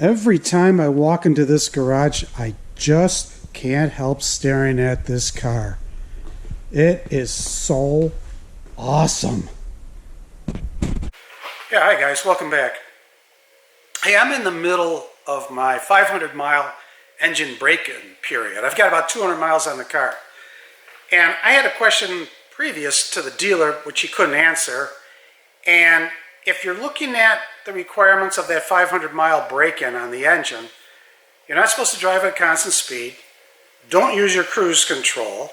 Every time I walk into this garage, I just can't help staring at this car. It is so awesome. Yeah, hi guys, welcome back. Hey, I'm in the middle of my 500-mile engine break-in period. I've got about 200 miles on the car. And I had a question previous to the dealer, which he couldn't answer. And if you're looking at the requirements of that 500-mile break-in on the engine, you're not supposed to drive at constant speed. Don't use your cruise control.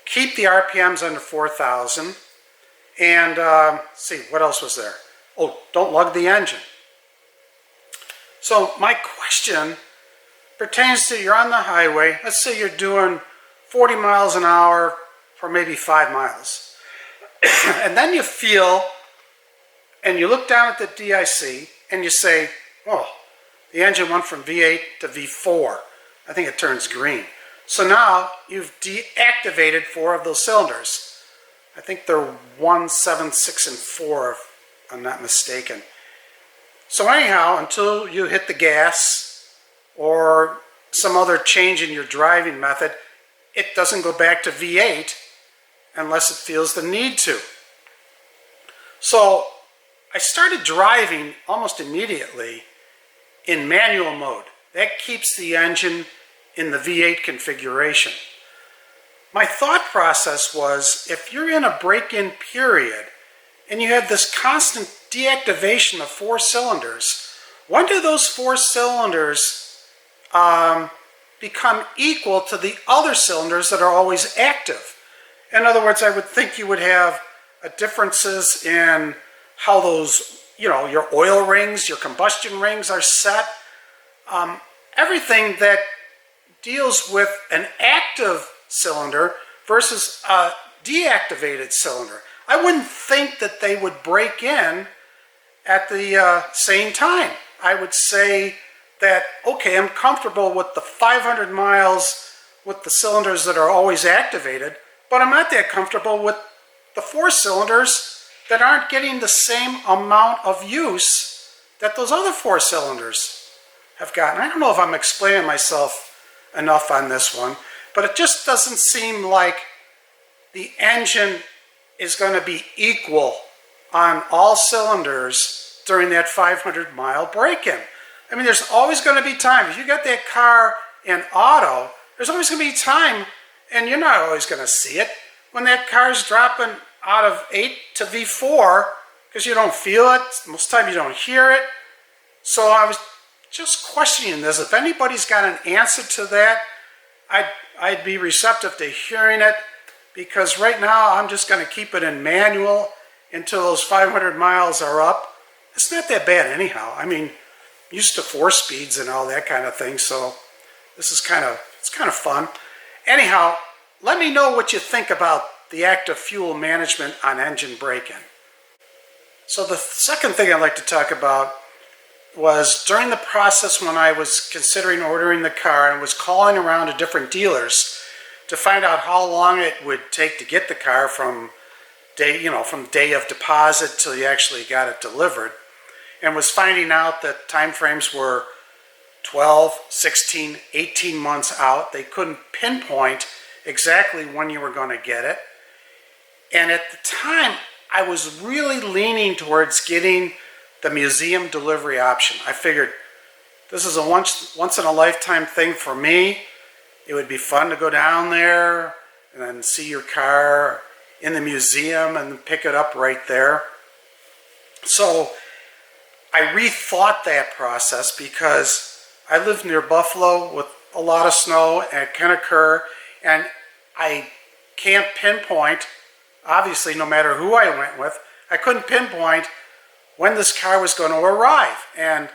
Keep the RPMs under 4,000. And see, what else was there? Oh, don't lug the engine. So my question pertains to you're on the highway. Let's say you're doing 40 miles an hour for maybe 5 miles. And then you feel, and you look down at the DIC and you say, oh, the engine went from V8 to V4. I think it turns green. So now you've deactivated 4 of those cylinders. I think they're 1, 7, 6, and 4, if I'm not mistaken. So anyhow, until you hit the gas or some other change in your driving method, it doesn't go back to V8 unless it feels the need to. So I started driving almost immediately in manual mode. That keeps the engine in the V8 configuration. My thought process was, if you're in a break-in period and you have this constant deactivation of 4 cylinders, when do those 4 cylinders become equal to the other cylinders that are always active? In other words, I would think you would have differences in how those, your oil rings, your combustion rings are set. Everything that deals with an active cylinder versus a deactivated cylinder. I wouldn't think that they would break in at the same time. I would say that, okay, I'm comfortable with the 500 miles with the cylinders that are always activated, but I'm not that comfortable with the 4 cylinders that aren't getting the same amount of use that those other 4 cylinders have gotten. I don't know if I'm explaining myself enough on this one, but it just doesn't seem like the engine is going to be equal on all cylinders during that 500-mile break-in. I mean, there's always going to be time. If you got that car in auto, there's always going to be time, and you're not always going to see it, when that car's dropping out of 8 to V4, because you don't feel it. Most of the time you don't hear it. So I was just questioning this. If anybody's got an answer to that, I'd be receptive to hearing it, because right now I'm just going to keep it in manual until those 500 miles are up. It's not that bad anyhow. I mean, used to 4 speeds and all that kind of thing, so this is it's kind of fun. Anyhow, let me know what you think about the active fuel management on engine break-in. So the second thing I'd like to talk about was during the process when I was considering ordering the car and was calling around to different dealers to find out how long it would take to get the car from day of deposit till you actually got it delivered, and was finding out that time frames were 12, 16, 18 months out. They couldn't pinpoint exactly when you were going to get it. And at the time, I was really leaning towards getting the museum delivery option. I figured this is a once in a lifetime thing for me. It would be fun to go down there and then see your car in the museum and pick it up right there. So I rethought that process, because I live near Buffalo with a lot of snow, and it can occur, and I can't pinpoint, obviously, no matter who I went with, I couldn't pinpoint when this car was going to arrive. And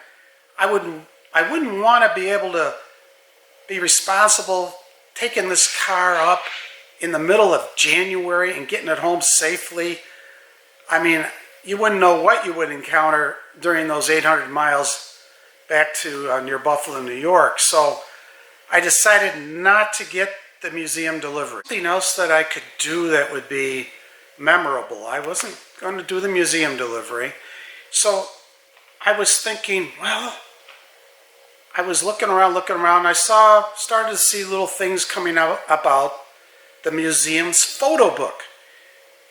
I wouldn't want to be able to be responsible taking this car up in the middle of January and getting it home safely. I mean, you wouldn't know what you would encounter during those 800 miles back to near Buffalo, New York. So I decided not to get the museum delivery. Something else that I could do that would be memorable. I wasn't going to do the museum delivery. So I was thinking, well, I was looking around, and I started to see little things coming out about the museum's photo book,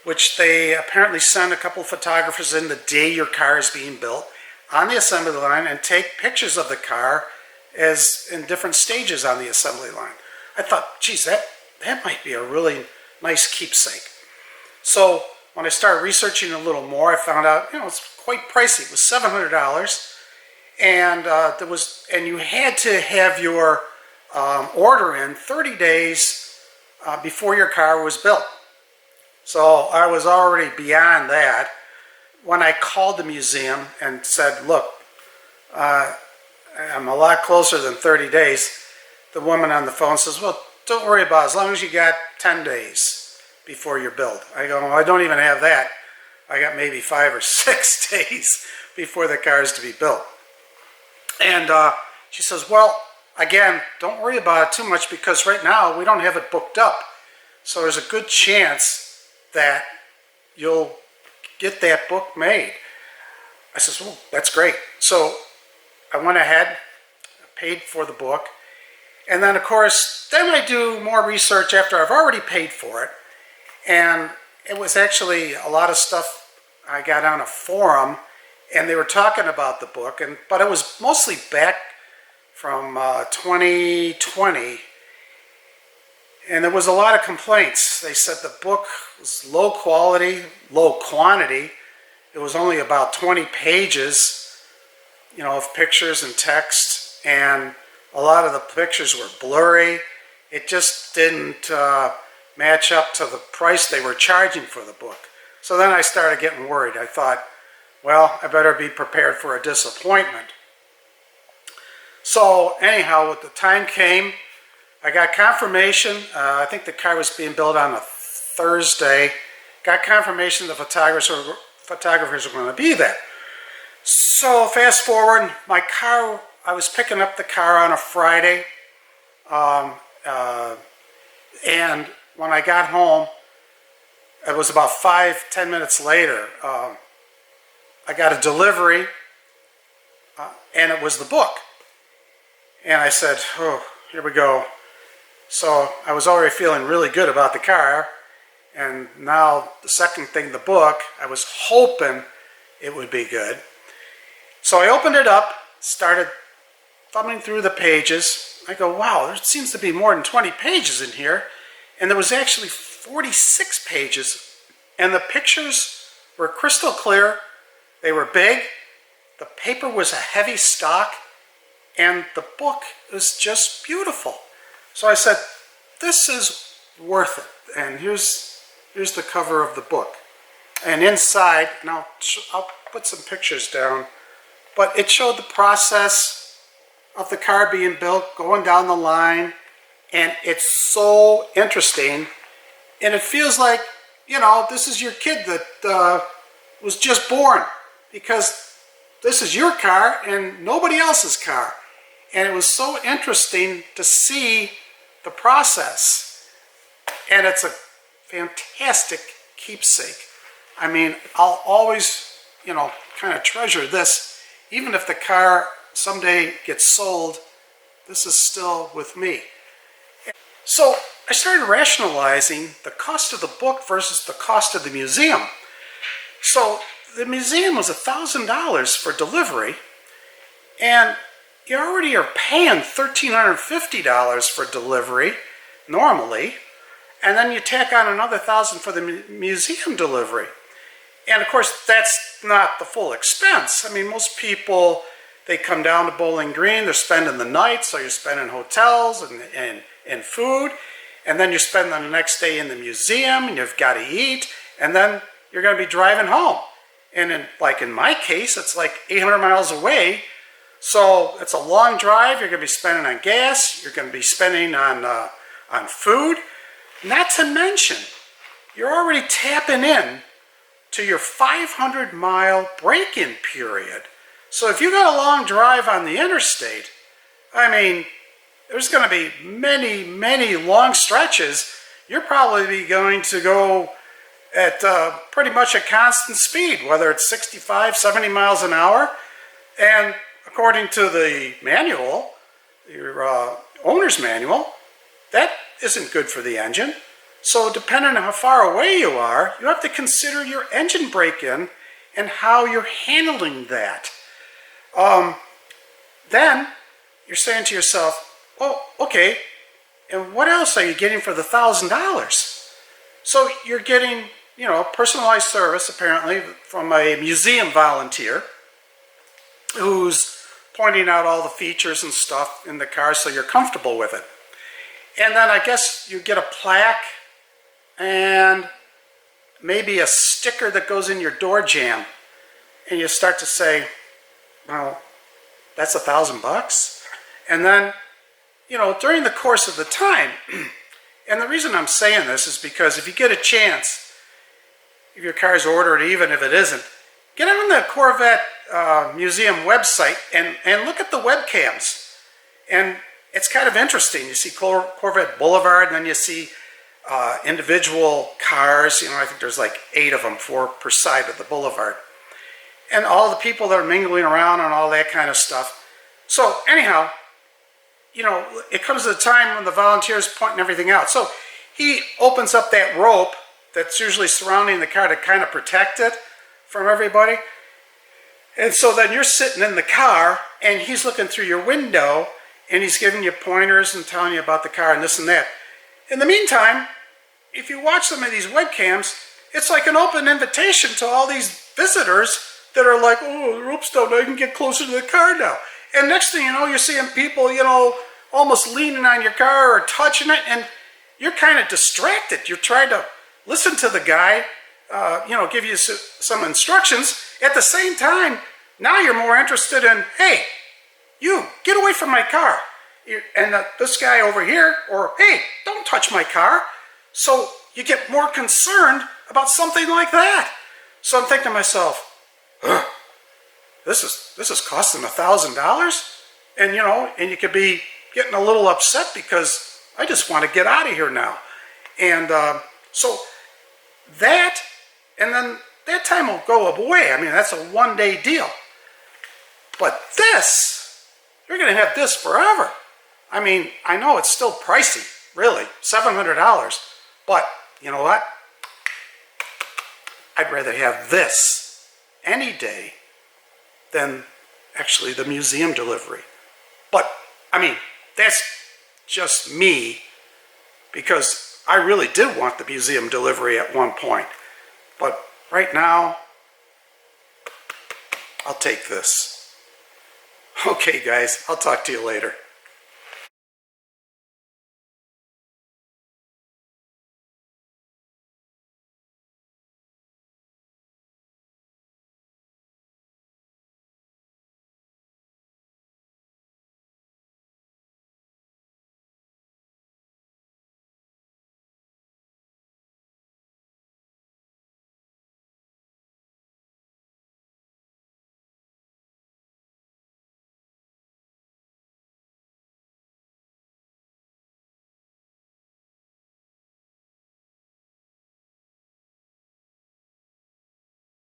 which they apparently send a couple of photographers in the day your car is being built on the assembly line and take pictures of the car as in different stages on the assembly line. I thought, geez, that might be a really nice keepsake. So when I started researching a little more, I found out, it's quite pricey. It was $700. And and you had to have your order in 30 days before your car was built. So I was already beyond that when I called the museum and said, look, I'm a lot closer than 30 days. The woman on the phone says, well, don't worry about it, as long as you got 10 days before you're built. I go, well, I don't even have that. I got maybe 5 or 6 days before the car is to be built. And she says, well, again, don't worry about it too much because right now we don't have it booked up. So there's a good chance that you'll get that book made. I says, well, that's great. So I went ahead, paid for the book. And then, of course, then I do more research after I've already paid for it. And it was actually a lot of stuff I got on a forum, and they were talking about the book, but it was mostly back from 2020, and there was a lot of complaints. They said the book was low quality, low quantity. It was only about 20 pages, of pictures and text, and a lot of the pictures were blurry. It just didn't match up to the price they were charging for the book. So then I started getting worried. I thought, well, I better be prepared for a disappointment. So anyhow, when the time came, I got confirmation. I think the car was being built on a Thursday. Got confirmation the photographers were going to be there. So fast forward, I was picking up the car on a Friday. And when I got home, it was about 5-10 minutes later. I got a delivery, and it was the book. And I said, oh, here we go. So I was already feeling really good about the car. And now the second thing, the book, I was hoping it would be good. So I opened it up, started thumbing through the pages. I go, wow, there seems to be more than 20 pages in here. And there was actually 46 pages. And the pictures were crystal clear. They were big. The paper was a heavy stock. And the book is just beautiful. So I said, this is worth it. And here's the cover of the book. And inside, and I'll put some pictures down, but it showed the process of the car being built, going down the line, and it's so interesting. And it feels like, this is your kid that was just born, because this is your car and nobody else's car. And it was so interesting to see the process. And it's a fantastic keepsake. I mean, I'll always, kind of treasure this. Even if the car someday gets sold, this is still with me. So I started rationalizing the cost of the book versus the cost of the museum. So the museum was $1,000 for delivery, and you already are paying $1,350 for delivery normally, and then you tack on another $1,000 for the museum delivery. And of course, that's not the full expense. I mean, most people, they come down to Bowling Green, they're spending the night, so you're spending hotels and food, and then you're spending the next day in the museum, and you've got to eat, and then you're going to be driving home. And in my case, it's like 800 miles away, so it's a long drive. You're going to be spending on gas, you're going to be spending on food, not to mention, you're already tapping in to your 500-mile break-in period. So if you got a long drive on the interstate, I mean, there's going to be many, many long stretches. You're probably going to go at pretty much a constant speed, whether it's 65, 70 miles an hour. And according to the manual, your owner's manual, that isn't good for the engine. So depending on how far away you are, you have to consider your engine break-in and how you're handling that. Then you're saying to yourself, well, okay, and what else are you getting for the $1,000? So you're getting, you know, personalized service apparently from a museum volunteer who's pointing out all the features and stuff in the car so you're comfortable with it. And then I guess you get a plaque and maybe a sticker that goes in your door jamb. And you start to say, well, that's $1,000. And then, you know, during the course of the time, and the reason I'm saying this is because if you get a chance, if your car's ordered, even if it isn't, get on the Corvette museum website and look at the webcams. And it's kind of interesting. You see Corvette Boulevard, and then you see individual cars. You know, I think there's like 8 of them, 4 per side of the boulevard. And all the people that are mingling around and all that kind of stuff. So anyhow, you know, it comes to the time when the volunteers pointing everything out. So he opens up that rope that's usually surrounding the car to kind of protect it from everybody. And so then you're sitting in the car and he's looking through your window and he's giving you pointers and telling you about the car and this and that. In the meantime, if you watch some of these webcams, it's like an open invitation to all these visitors that are like, oh, the rope's down, I can get closer to the car now. And next thing you know, you're seeing people, you know, almost leaning on your car or touching it, and you're kind of distracted. You're trying to listen to the guy, you know, give you some instructions. At the same time, now you're more interested in, hey, you, get away from my car. And this guy over here, or hey, don't touch my car. So you get more concerned about something like that. So I'm thinking to myself, this is costing $1,000, and you know, and you could be getting a little upset because I just want to get out of here now. And so that, and then that time will go away. I mean, that's a one-day deal. But this, you're going to have this forever. I mean, I know it's still pricey, really, $700, but you know what? I'd rather have this any day than actually the museum delivery. But, I mean, that's just me, because I really did want the museum delivery at one point. But right now, I'll take this. Okay, guys, I'll talk to you later.